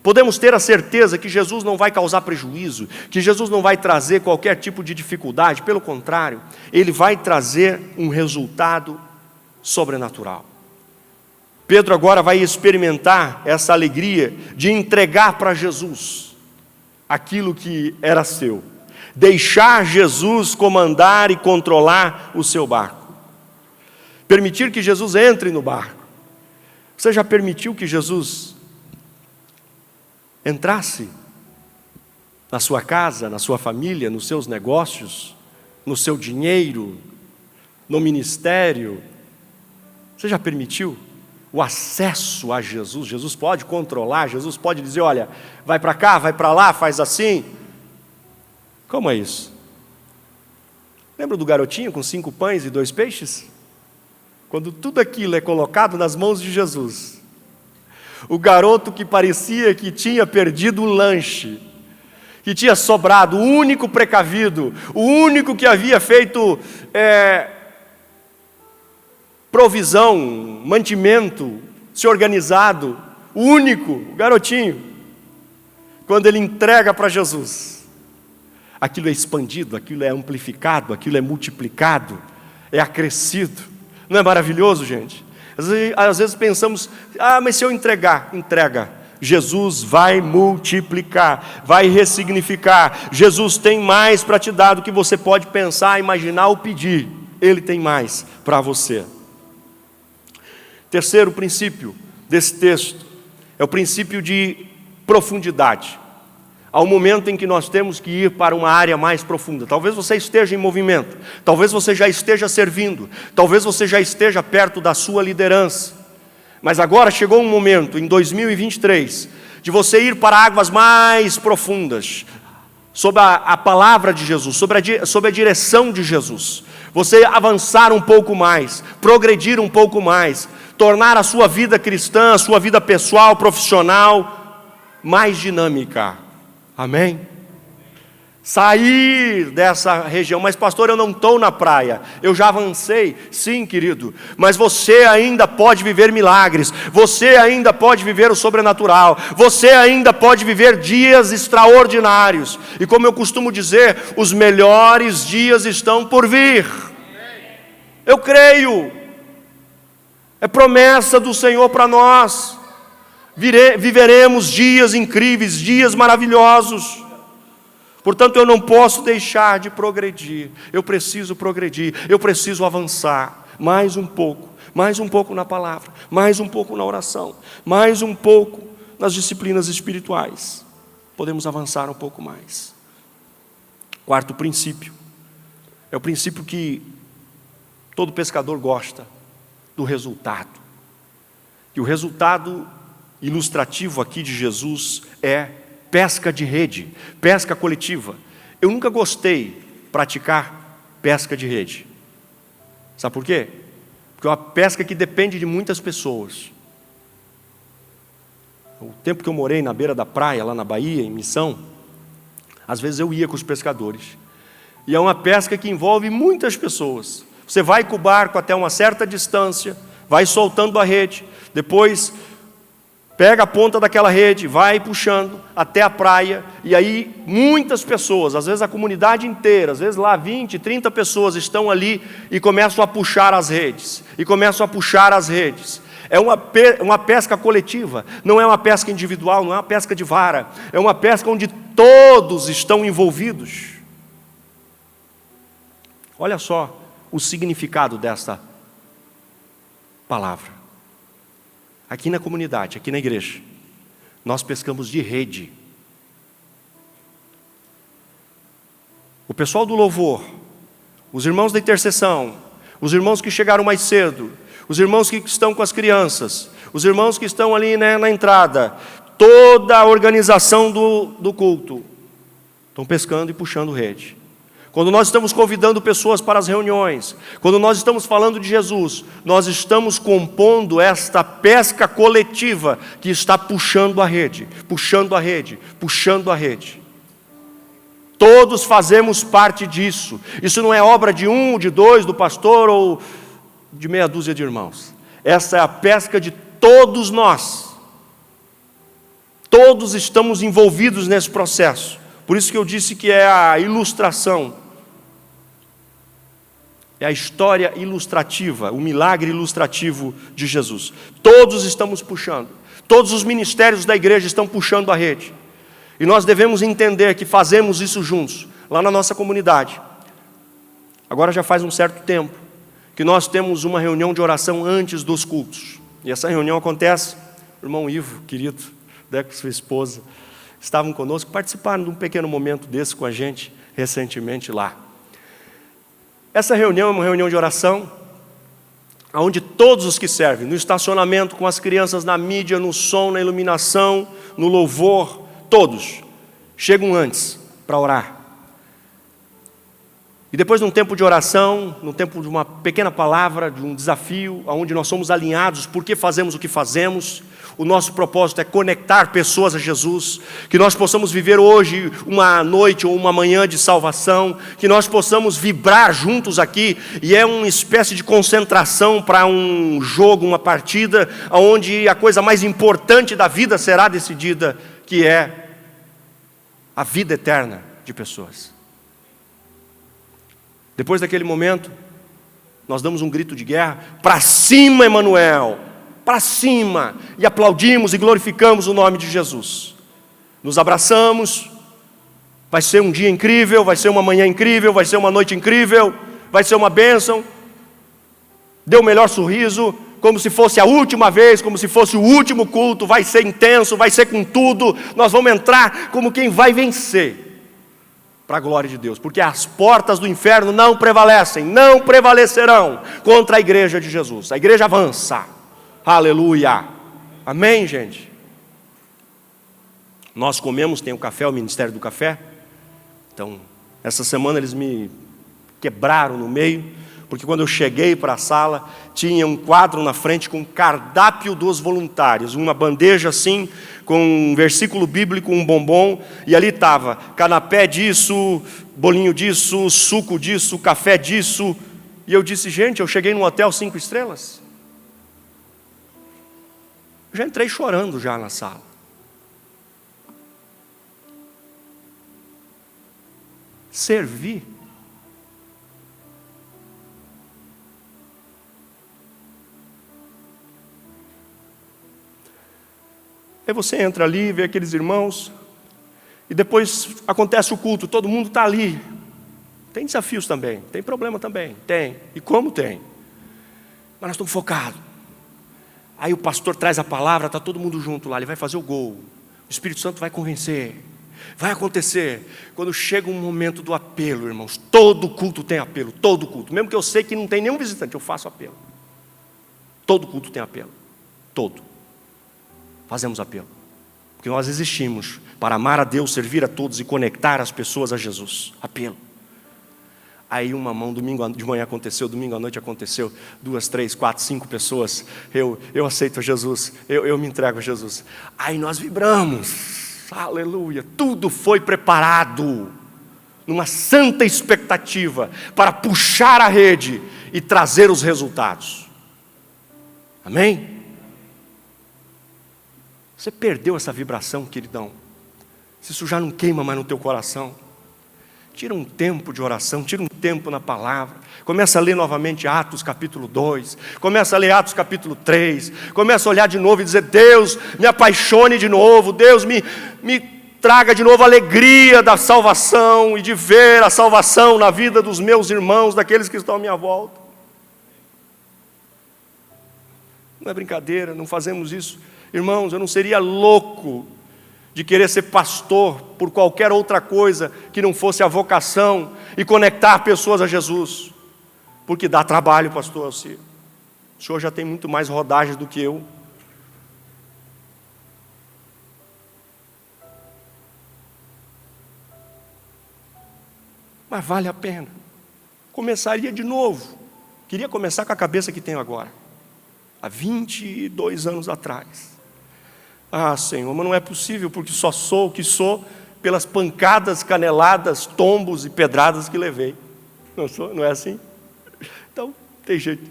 Speaker 1: podemos ter a certeza que Jesus não vai causar prejuízo, que Jesus não vai trazer qualquer tipo de dificuldade, pelo contrário, Ele vai trazer um resultado sobrenatural. Pedro agora vai experimentar essa alegria de entregar para Jesus aquilo que era seu, deixar Jesus comandar e controlar o seu barco, permitir que Jesus entre no barco. Você já permitiu que Jesus entrasse na sua casa, na sua família, nos seus negócios, no seu dinheiro, no ministério? Você já permitiu o acesso a Jesus? Jesus pode controlar, Jesus pode dizer, olha, vai para cá, vai para lá, faz assim. Como é isso? Lembra do garotinho com 5 pães e 2 peixes? Quando tudo aquilo é colocado nas mãos de Jesus, o garoto que parecia que tinha perdido o lanche, que tinha sobrado, o único precavido, o único que havia feito provisão, mantimento, se organizado, único, o garotinho, quando ele entrega para Jesus, aquilo é expandido, aquilo é amplificado, aquilo é multiplicado, é acrescido. Não é maravilhoso, gente? Às vezes pensamos, mas se eu entrega. Jesus vai multiplicar, vai ressignificar. Jesus tem mais para te dar do que você pode pensar, imaginar ou pedir. Ele tem mais para você. Terceiro princípio desse texto é o princípio de profundidade. Há um momento em que nós temos que ir para uma área mais profunda. Talvez você esteja em movimento, talvez você já esteja servindo, talvez você já esteja perto da sua liderança. Mas agora chegou um momento, em 2023, de você ir para águas mais profundas, sob a palavra de Jesus, sob a direção de Jesus. Você avançar um pouco mais, progredir um pouco mais, tornar a sua vida cristã, a sua vida pessoal, profissional, mais dinâmica. Amém? Sair dessa região. Mas pastor, eu não estou na praia, eu já avancei. Sim, querido, mas você ainda pode viver milagres, você ainda pode viver o sobrenatural, você ainda pode viver dias extraordinários. E como eu costumo dizer, os melhores dias estão por vir. Eu creio, é promessa do Senhor para nós. Viveremos dias incríveis, dias maravilhosos. Portanto, eu não posso deixar de progredir. Eu preciso progredir, eu preciso avançar mais um pouco na palavra, mais um pouco na oração, mais um pouco nas disciplinas espirituais. Podemos avançar um pouco mais. Quarto princípio, é o princípio que todo pescador gosta, do resultado. E o resultado ilustrativo aqui de Jesus é pesca de rede, pesca coletiva. Eu nunca gostei de praticar pesca de rede. Sabe por quê? Porque é uma pesca que depende de muitas pessoas. O tempo que eu morei na beira da praia, lá na Bahia, em Missão, às vezes eu ia com os pescadores. E é uma pesca que envolve muitas pessoas. Você vai com o barco até uma certa distância, vai soltando a rede, depois pega a ponta daquela rede, vai puxando até a praia, e aí muitas pessoas, às vezes a comunidade inteira, às vezes lá 20, 30 pessoas estão ali e começam a puxar as redes, É uma pesca coletiva, não é uma pesca individual, não é uma pesca de vara, é uma pesca onde todos estão envolvidos. Olha só o significado desta palavra. Aqui na comunidade, aqui na igreja, nós pescamos de rede. O pessoal do louvor, os irmãos da intercessão, os irmãos que chegaram mais cedo, os irmãos que estão com as crianças, os irmãos que estão ali, na entrada, toda a organização do culto, estão pescando e puxando rede. Quando nós estamos convidando pessoas para as reuniões, quando nós estamos falando de Jesus, nós estamos compondo esta pesca coletiva que está puxando a rede, puxando a rede, puxando a rede. Todos fazemos parte disso. Isso não é obra de um, de dois, do pastor ou de meia dúzia de irmãos. Essa é a pesca de todos nós. Todos estamos envolvidos nesse processo. Por isso que eu disse que é a ilustração. É a história ilustrativa, o milagre ilustrativo de Jesus. Todos estamos puxando. Todos os ministérios da igreja estão puxando a rede. E nós devemos entender que fazemos isso juntos, lá na nossa comunidade. Agora já faz um certo tempo que nós temos uma reunião de oração antes dos cultos. E essa reunião acontece, o irmão Ivo, querido, Deco, sua esposa, estavam conosco, participaram de um pequeno momento desse com a gente, recentemente lá. Essa reunião é uma reunião de oração, onde todos os que servem, no estacionamento, com as crianças, na mídia, no som, na iluminação, no louvor, todos chegam antes para orar. E depois de um tempo de oração, num tempo de uma pequena palavra, de um desafio, onde nós somos alinhados, porque fazemos o que fazemos, O nosso propósito é conectar pessoas a Jesus, que nós possamos viver hoje uma noite ou uma manhã de salvação, que nós possamos vibrar juntos aqui, e é uma espécie de concentração para um jogo, uma partida, onde a coisa mais importante da vida será decidida, que é a vida eterna de pessoas. Depois daquele momento, nós damos um grito de guerra: para cima, Emanuel! Para cima, e aplaudimos e glorificamos o nome de Jesus. Nos abraçamos. Vai ser um dia incrível, vai ser uma manhã incrível, vai ser uma noite incrível, vai ser uma bênção. Dê o melhor sorriso, como se fosse a última vez, como se fosse o último culto. Vai ser intenso, vai ser com tudo. Nós vamos entrar como quem vai vencer, para a glória de Deus, porque as portas do inferno não prevalecem, não prevalecerão contra a igreja de Jesus. A igreja avança. Aleluia, amém, gente? Nós comemos, tem o café, o Ministério do Café. Então, essa semana eles me quebraram no meio, porque quando eu cheguei para a sala, tinha um quadro na frente com cardápio dos voluntários, uma bandeja assim, com um versículo bíblico, um bombom, e ali estava canapé disso, bolinho disso, suco disso, café disso. E eu disse: gente, eu cheguei num hotel 5 estrelas. Já entrei chorando já na sala. Servir. Aí você entra ali, vê aqueles irmãos, e depois acontece o culto, todo mundo está ali. Tem desafios também, tem problema também, tem. E como tem? Mas nós estamos focados. Aí o pastor traz a palavra, está todo mundo junto lá, ele vai fazer o gol. O Espírito Santo vai convencer. Vai acontecer. Quando chega um momento do apelo, irmãos, todo culto tem apelo, todo culto. Mesmo que eu sei que não tem nenhum visitante, eu faço apelo. Todo culto tem apelo, todo. Fazemos apelo, porque nós existimos para amar a Deus, servir a todos e conectar as pessoas a Jesus. Apelo. Aí uma mão, domingo de manhã aconteceu, domingo à noite aconteceu, 2, 3, 4, 5 pessoas, eu aceito a Jesus, eu me entrego a Jesus. Aí nós vibramos, aleluia, tudo foi preparado, numa santa expectativa, para puxar a rede e trazer os resultados. Amém? Você perdeu essa vibração, queridão? Se isso já não queima mais no teu coração, tira um tempo de oração, tira um tempo na palavra. Começa a ler novamente Atos capítulo 2. Começa a ler Atos capítulo 3. Começa a olhar de novo e dizer: Deus, me apaixone de novo. Deus, me traga de novo a alegria da salvação e de ver a salvação na vida dos meus irmãos, daqueles que estão à minha volta. Não é brincadeira, não fazemos isso. Irmãos, eu não seria louco de querer ser pastor por qualquer outra coisa que não fosse a vocação e conectar pessoas a Jesus. Porque dá trabalho, pastor Alcir. O senhor já tem muito mais rodagem do que eu. Mas vale a pena. Começaria de novo. Queria começar com a cabeça que tenho agora. Há 22 anos atrás. Ah, Senhor, mas não é possível, porque só sou o que sou pelas pancadas, caneladas, tombos e pedradas que levei. Não é assim? Então, tem jeito.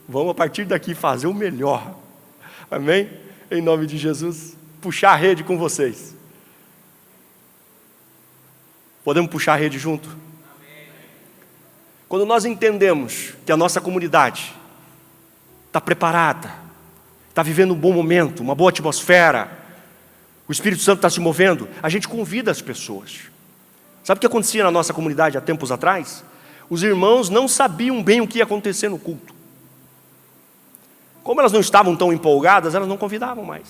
Speaker 1: Vamos a partir daqui fazer o melhor. Amém? Em nome de Jesus, puxar a rede com vocês. Podemos puxar a rede junto? Quando nós entendemos que a nossa comunidade está preparada, está vivendo um bom momento, uma boa atmosfera, o Espírito Santo está se movendo, a gente convida as pessoas. Sabe o que acontecia na nossa comunidade há tempos atrás? Os irmãos não sabiam bem o que ia acontecer no culto. Como elas não estavam tão empolgadas, elas não convidavam mais.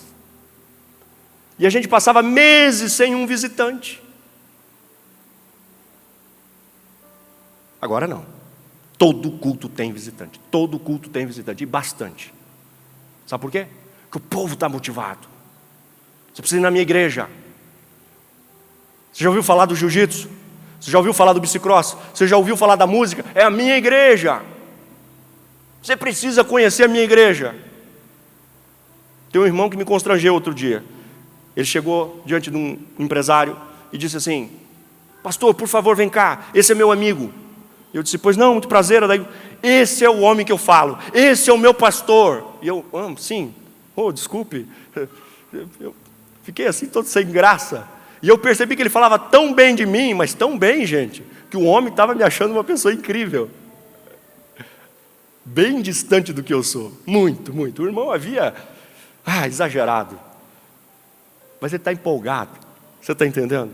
Speaker 1: E a gente passava meses sem um visitante. Agora não. Todo culto tem visitante. Todo culto tem visitante. E bastante. Sabe por quê? Porque o povo está motivado. Você precisa ir na minha igreja. Você já ouviu falar do jiu-jitsu? Você já ouviu falar do bicicross? Você já ouviu falar da música? É a minha igreja. Você precisa conhecer a minha igreja. Tem um irmão que me constrangeu outro dia. Ele chegou diante de um empresário e disse assim: pastor, por favor, vem cá, esse é meu amigo. Eu disse: pois não, muito prazer. Daí, esse é o homem que eu falo, esse é o meu pastor. E eu: sim, desculpe. Eu fiquei assim todo sem graça. E eu percebi que ele falava tão bem de mim, mas tão bem, gente, que o homem estava me achando uma pessoa incrível. Bem distante do que eu sou. Muito, muito. O irmão havia exagerado. Mas ele está empolgado. Você está entendendo?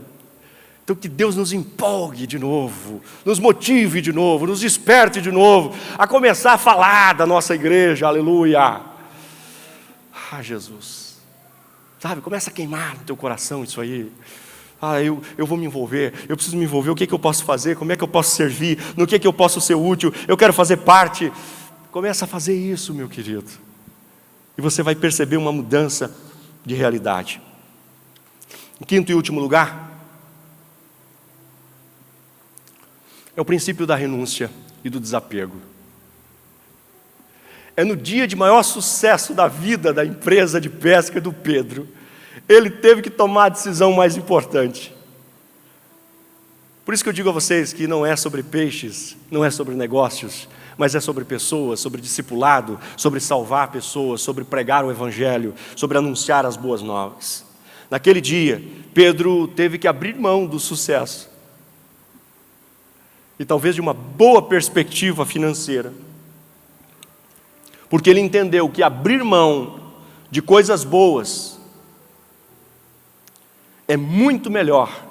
Speaker 1: Então que Deus nos empolgue de novo, nos motive de novo, nos desperte de novo, a começar a falar da nossa igreja, aleluia. Jesus, sabe, começa a queimar no teu coração isso aí. Eu vou me envolver, eu preciso me envolver, o que eu posso fazer, como é que eu posso servir, no que eu posso ser útil, eu quero fazer parte. Começa a fazer isso, meu querido, e você vai perceber uma mudança de realidade. Em quinto e último lugar, é o princípio da renúncia e do desapego. É no dia de maior sucesso da vida da empresa de pesca do Pedro, ele teve que tomar a decisão mais importante. Por isso que eu digo a vocês que não é sobre peixes, não é sobre negócios, mas é sobre pessoas, sobre discipulado, sobre salvar pessoas, sobre pregar o evangelho, sobre anunciar as boas novas. Naquele dia, Pedro teve que abrir mão do sucesso e talvez de uma boa perspectiva financeira, porque ele entendeu que abrir mão de coisas boas é muito melhor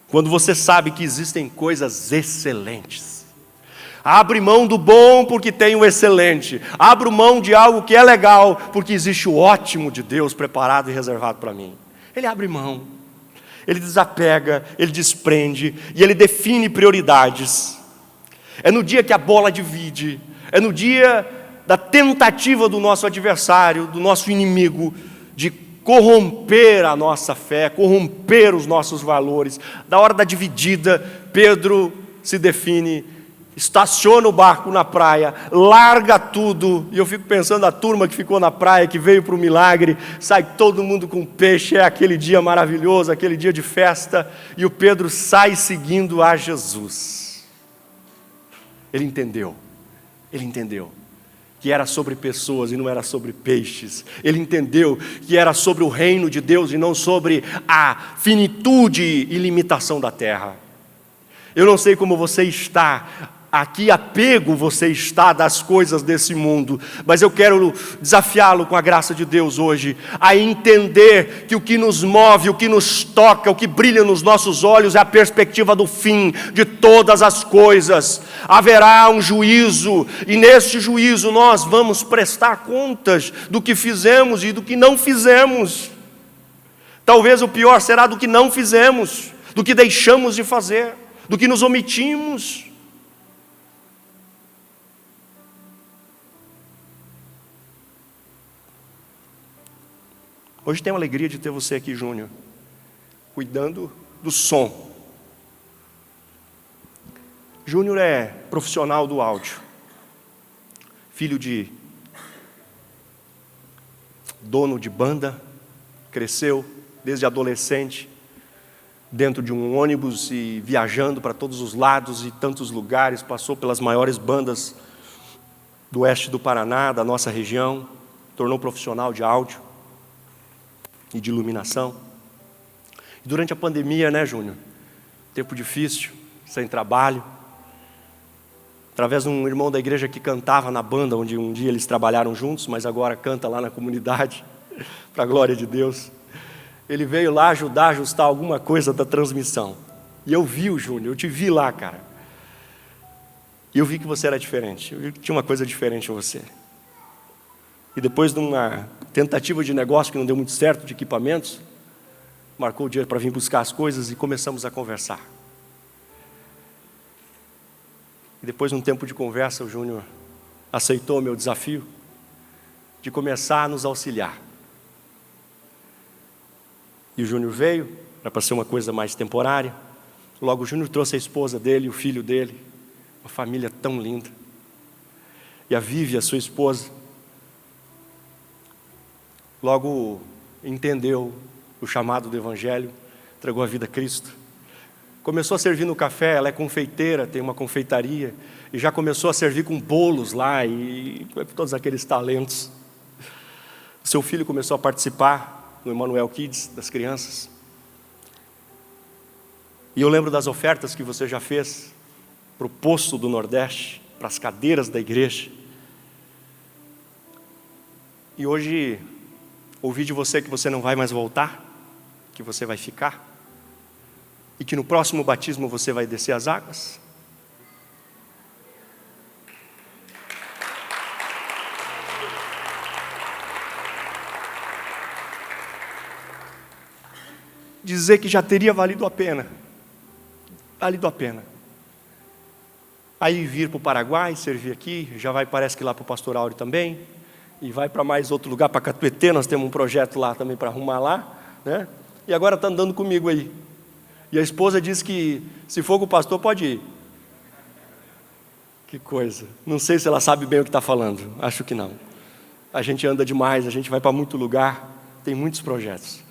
Speaker 1: quando você sabe que existem coisas excelentes. Abre mão do bom porque tem o excelente. Abro mão de algo que é legal porque existe o ótimo de Deus preparado e reservado para mim. Ele abre mão, ele desapega, ele desprende e ele define prioridades. É no dia que a bola divide, é no dia da tentativa do nosso adversário, do nosso inimigo, de corromper a nossa fé, corromper os nossos valores. Da hora da dividida, Pedro se define, estaciona o barco na praia, larga tudo, e eu fico pensando a turma que ficou na praia, que veio para o milagre, sai todo mundo com peixe, é aquele dia maravilhoso, aquele dia de festa, e o Pedro sai seguindo a Jesus. Ele entendeu que era sobre pessoas e não era sobre peixes. Ele entendeu que era sobre o reino de Deus e não sobre a finitude e limitação da terra. Eu não sei como você está, a que apego você está das coisas desse mundo, mas eu quero desafiá-lo com a graça de Deus hoje, a entender que o que nos move, o que nos toca, o que brilha nos nossos olhos é a perspectiva do fim de todas as coisas. Haverá um juízo, e neste juízo nós vamos prestar contas do que fizemos e do que não fizemos. Talvez o pior será do que não fizemos, do que deixamos de fazer, do que nos omitimos. Hoje tenho a alegria de ter você aqui, Júnior, cuidando do som. Júnior é profissional do áudio, filho de dono de banda, cresceu desde adolescente, dentro de um ônibus e viajando para todos os lados e tantos lugares, passou pelas maiores bandas do oeste do Paraná, da nossa região, tornou profissional de áudio e de iluminação. E durante a pandemia, né, Júnior? Tempo difícil, sem trabalho. Através de um irmão da igreja que cantava na banda, onde um dia eles trabalharam juntos, mas agora canta lá na comunidade, para a glória de Deus. Ele veio lá ajudar a ajustar alguma coisa da transmissão. E eu vi o Júnior, eu te vi lá, cara. E eu vi que você era diferente, eu vi que tinha uma coisa diferente em você. E depois de uma tentativa de negócio que não deu muito certo, de equipamentos, marcou o dia para vir buscar as coisas e começamos a conversar. E depois de um tempo de conversa, o Júnior aceitou o meu desafio de começar a nos auxiliar. E o Júnior veio, era para ser uma coisa mais temporária. Logo o Júnior trouxe a esposa dele, o filho dele, uma família tão linda. E a Vivi, a sua esposa, logo entendeu o chamado do Evangelho, entregou a vida a Cristo. Começou a servir no café, ela é confeiteira, tem uma confeitaria, e já começou a servir com bolos lá, e todos aqueles talentos. Seu filho começou a participar no Emmanuel Kids, das crianças. E eu lembro das ofertas que você já fez para o Poço do Nordeste, para as cadeiras da igreja. E hoje, ouvi de você que você não vai mais voltar, que você vai ficar, e que no próximo batismo você vai descer as águas. Dizer que já teria valido a pena. Valido a pena. Aí vir para o Paraguai, servir aqui, já vai, parece que lá para o Pastor Áureo também, e vai para mais outro lugar, para Catuetê, nós temos um projeto lá também para arrumar lá, né? E agora está andando comigo aí. E a esposa disse que, se for com o pastor, pode ir. Que coisa. Não sei se ela sabe bem o que está falando, acho que não. A gente anda demais, a gente vai para muito lugar, tem muitos projetos.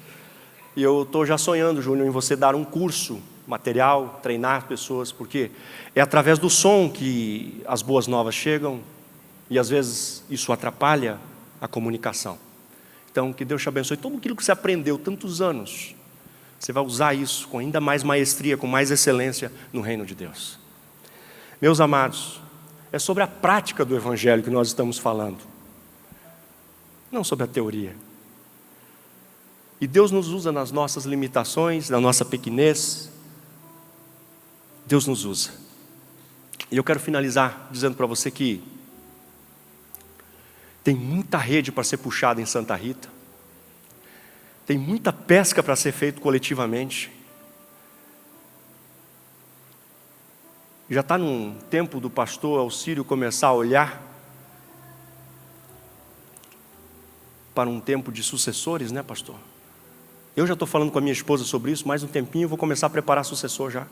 Speaker 1: E eu estou já sonhando, Júnior, em você dar um curso, material, treinar pessoas, porque é através do som que as boas novas chegam, e às vezes isso atrapalha a comunicação. Então, que Deus te abençoe. Tudo aquilo que você aprendeu tantos anos, você vai usar isso com ainda mais maestria, com mais excelência no reino de Deus. Meus amados, é sobre a prática do Evangelho que nós estamos falando, não sobre a teoria. E Deus nos usa nas nossas limitações, na nossa pequenez. Deus nos usa. E eu quero finalizar dizendo para você que tem muita rede para ser puxada em Santa Rita. Tem muita pesca para ser feita coletivamente. Já está num tempo do pastor Alcírio começar a olhar para um tempo de sucessores, né, pastor? Eu já estou falando com a minha esposa sobre isso, mais um tempinho eu vou começar a preparar sucessor já.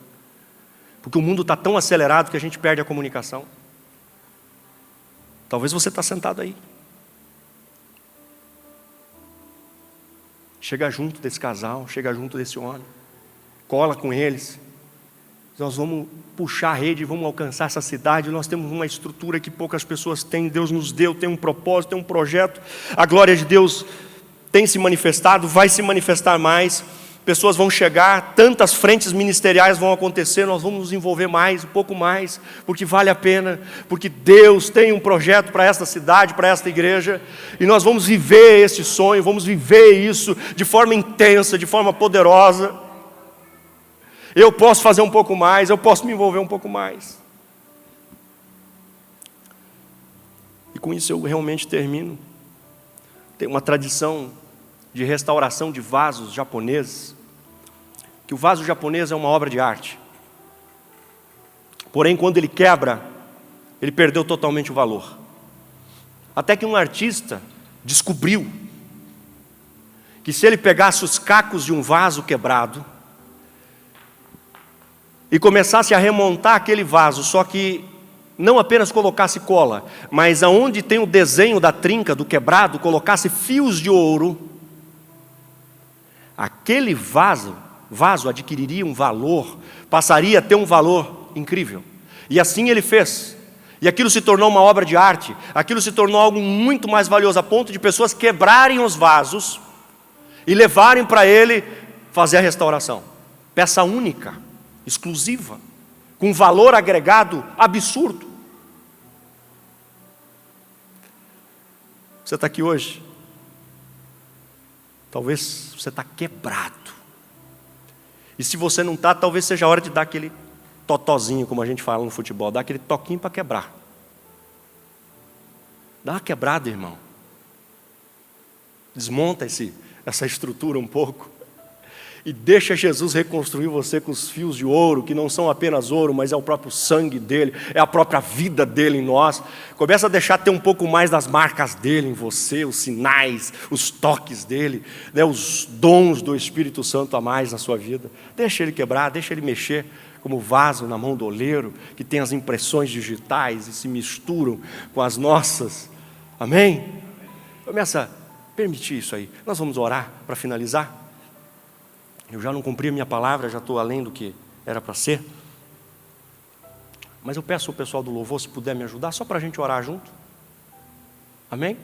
Speaker 1: Porque o mundo está tão acelerado que a gente perde a comunicação. Talvez você está sentado aí. Chega junto desse casal, chega junto desse homem. Cola com eles. Nós vamos puxar a rede, vamos alcançar essa cidade. Nós temos uma estrutura que poucas pessoas têm. Deus nos deu, tem um propósito, tem um projeto. A glória de Deus tem se manifestado, vai se manifestar mais. Pessoas vão chegar, tantas frentes ministeriais vão acontecer, nós vamos nos envolver mais, um pouco mais, porque vale a pena, porque Deus tem um projeto para esta cidade, para esta igreja, e nós vamos viver esse sonho, vamos viver isso de forma intensa, de forma poderosa. Eu posso fazer um pouco mais, eu posso me envolver um pouco mais. E com isso eu realmente termino. Tem uma tradição de restauração de vasos japoneses, que o vaso japonês é uma obra de arte. Porém, quando ele quebra, ele perdeu totalmente o valor. Até que um artista descobriu que se ele pegasse os cacos de um vaso quebrado e começasse a remontar aquele vaso, só que não apenas colocasse cola, mas aonde tem o desenho da trinca, do quebrado, colocasse fios de ouro, aquele vaso adquiriria um valor, passaria a ter um valor incrível. E assim ele fez. E aquilo se tornou uma obra de arte, aquilo se tornou algo muito mais valioso, a ponto de pessoas quebrarem os vasos e levarem para ele fazer a restauração. Peça única, exclusiva, com valor agregado absurdo. Você está aqui hoje, talvez você está quebrado. E se você não está, talvez seja a hora de dar aquele totozinho, como a gente fala no futebol, dar aquele toquinho para quebrar. Dá uma quebrada, irmão. Desmonta essa estrutura um pouco. E deixa Jesus reconstruir você com os fios de ouro, que não são apenas ouro, mas é o próprio sangue dele, é a própria vida dele em nós. Começa a deixar ter um pouco mais das marcas dele em você, os sinais, os toques dele, né, os dons do Espírito Santo a mais na sua vida. Deixa ele quebrar, deixa ele mexer como vaso na mão do oleiro, que tem as impressões digitais e se misturam com as nossas. Amém? Começa a permitir isso aí. Nós vamos orar para finalizar. Eu já não cumpri a minha palavra, já estou além do que era para ser. Mas eu peço ao pessoal do louvor, se puder me ajudar, só para a gente orar junto. Amém?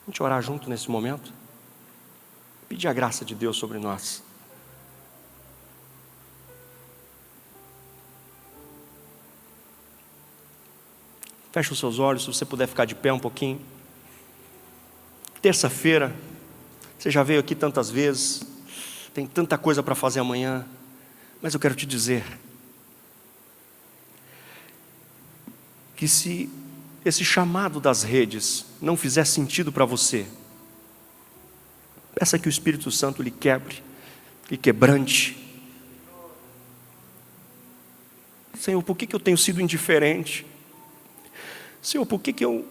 Speaker 1: A gente orar junto nesse momento. Pedir a graça de Deus sobre nós. Feche os seus olhos, se você puder ficar de pé um pouquinho. Terça-feira, você já veio aqui tantas vezes, tem tanta coisa para fazer amanhã, mas eu quero te dizer que se esse chamado das redes não fizer sentido para você, peça que o Espírito Santo lhe quebre, lhe quebrante. Senhor, por que eu tenho sido indiferente? Senhor, por que eu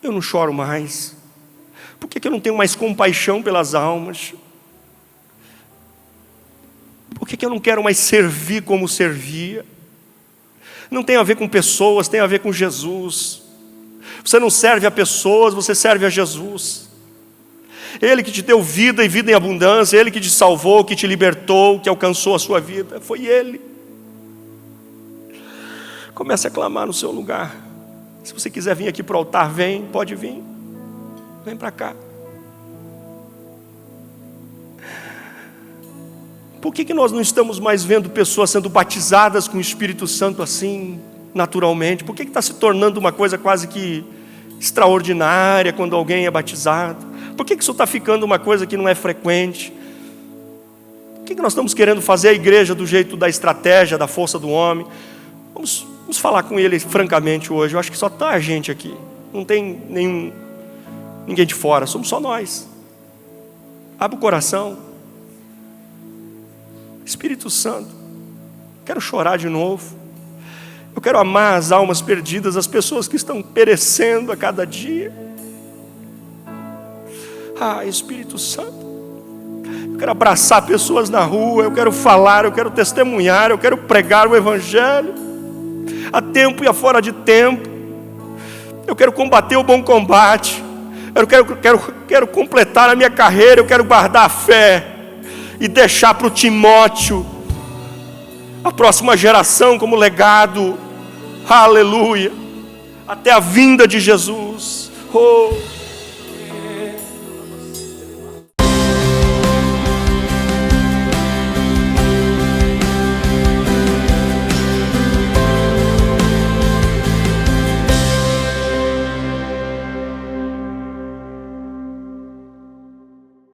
Speaker 1: não choro mais? Por que eu não tenho mais compaixão pelas almas? Por que eu não quero mais servir como servia? Não tem a ver com pessoas, tem a ver com Jesus. Você não serve a pessoas, você serve a Jesus. Ele que te deu vida e vida em abundância, Ele que te salvou, que te libertou, que alcançou a sua vida, foi Ele. Comece a clamar no seu lugar. Se você quiser vir aqui para o altar, vem, pode vir. Vem para cá. Por que nós não estamos mais vendo pessoas sendo batizadas com o Espírito Santo assim, naturalmente? Por que está se tornando uma coisa quase que extraordinária quando alguém é batizado? Por que isso está ficando uma coisa que não é frequente? Por que nós estamos querendo fazer a igreja do jeito da estratégia, da força do homem? Vamos falar com ele francamente hoje. Eu acho que só está a gente aqui. Não tem ninguém de fora. Somos só nós. Abre o coração. Espírito Santo, quero chorar de novo. Eu quero amar as almas perdidas, as pessoas que estão perecendo a cada dia. Espírito Santo, eu quero abraçar pessoas na rua, eu quero falar, eu quero testemunhar, eu quero pregar o Evangelho, a tempo e a fora de tempo. Eu quero combater o bom combate, eu quero completar a minha carreira, eu quero guardar a fé e deixar para o Timóteo, a próxima geração, como legado. Aleluia, até a vinda de Jesus.